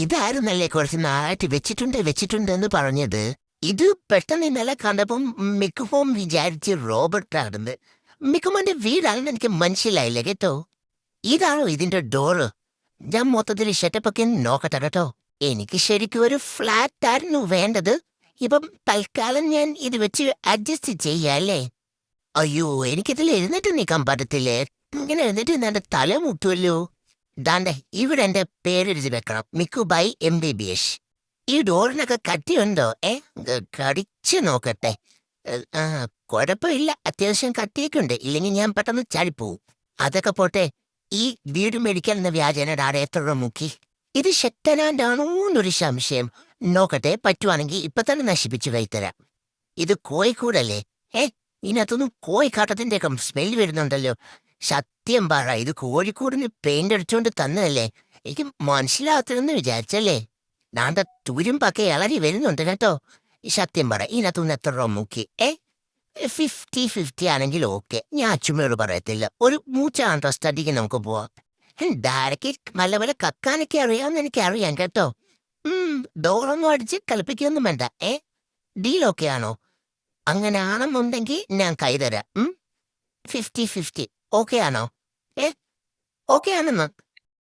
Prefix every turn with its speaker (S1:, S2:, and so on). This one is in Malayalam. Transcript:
S1: ഇതായിരുന്നല്ലേ കുറച്ച് നാളായിട്ട് വെച്ചിട്ടുണ്ട് എന്ന് പറഞ്ഞത്. ഇത് പെട്ടെന്ന് ഇന്നലെ കണ്ടപ്പം മിക്കുമോൻ വിചാരിച്ച് റോബർട്ടാണെന്ന്. മിക്കുമോന്റെ വീടാണെന്ന് എനിക്ക് മനസ്സിലായില്ല കേട്ടോ. ഇതാണോ ഇതിന്റെ ഡോറ്? ഞാൻ മൊത്തത്തിൽ ഷെറ്റപ്പൊക്കെ നോക്കട്ടെ കേട്ടോ. എനിക്ക് ശരിക്കും ഒരു ഫ്ലാറ്റ് ആയിരുന്നു വേണ്ടത്. ഇപ്പം തൽക്കാലം ഞാൻ ഇത് വെച്ച് അഡ്ജസ്റ്റ് ചെയ്യാല്ലേ. അയ്യോ, എനിക്കിതിൽ എഴുന്നേറ്റ് നിൽക്കാൻ പറ്റത്തില്ലേ. ഇങ്ങനെ എഴുന്നേറ്റ് എന്റെ തല മുട്ടുമല്ലോ. ദാണ്ടെ ഇവിടെ എന്റെ പേരെഴുതി വെക്കണം, മിക്കുബായി MBBS. ഈ ഡോറിനൊക്കെ കട്ടിയുണ്ടോ? കടിച്ചു നോക്കട്ടെ. ആ, കുഴപ്പമില്ല, അത്യാവശ്യം കട്ടിയൊക്കെ ഉണ്ട്. ഇല്ലെങ്കിൽ ഞാൻ പെട്ടെന്ന് ചാടിപ്പോവും. അതൊക്കെ പോട്ടെ, ഈ വീട് മേടിക്കാൻ എന്ന വ്യാജേന ആടെ എത്ര രൂപ മുക്കി? ഇത് ശക്തനാണ്ടാണോന്നൊരു സംശയം. നോക്കട്ടെ, പറ്റുവാണെങ്കിൽ ഇപ്പൊ തന്നെ നശിപ്പിച്ചു കൈത്തരാം. ഇത് കോഴിക്കൂടല്ലേ? ഇതിനകത്തൊന്നും കോഴിക്കാട്ടത്തിന്റെ ഒക്കെ സ്മെൽ വരുന്നുണ്ടല്ലോ. സത്യം പറ, ഇത് കോഴിക്കോടിന് പെയിന്റ് അടിച്ചോണ്ട് തന്നതല്ലേ? എനിക്ക് മനസ്സിലാകത്തില്ലെന്ന് വിചാരിച്ചല്ലേ? നാണ്ട തുരുമ്പൊക്കെ ഇളറി വരുന്നുണ്ട് കേട്ടോ. സത്യം പറ, ഇതിനകത്തുനിന്ന് എത്ര രൂപ മുക്കി? 50-50 ആണെങ്കിൽ ഓക്കെ, ഞാൻ അച്ചുമ്മയോട് പറയത്തില്ല. ഒരു 100 സ്റ്റഡിക്ക് നമുക്ക് പോവാം. ഡയറക്റ്റ് നല്ല പോലെ കക്കാനൊക്കെ അറിയാമെന്ന് എനിക്കറിയാം കേട്ടോ. ഡോറൊന്നും അടിച്ച് കളിപ്പിക്കൊന്നും വേണ്ട. ഡീലൊക്കെ ആണോ? അങ്ങനെ ആണെന്നുണ്ടെങ്കിൽ ഞാൻ കൈതരാം. 50-50 ഓക്കെ ആണോ? ഓക്കെ ആണെന്ന്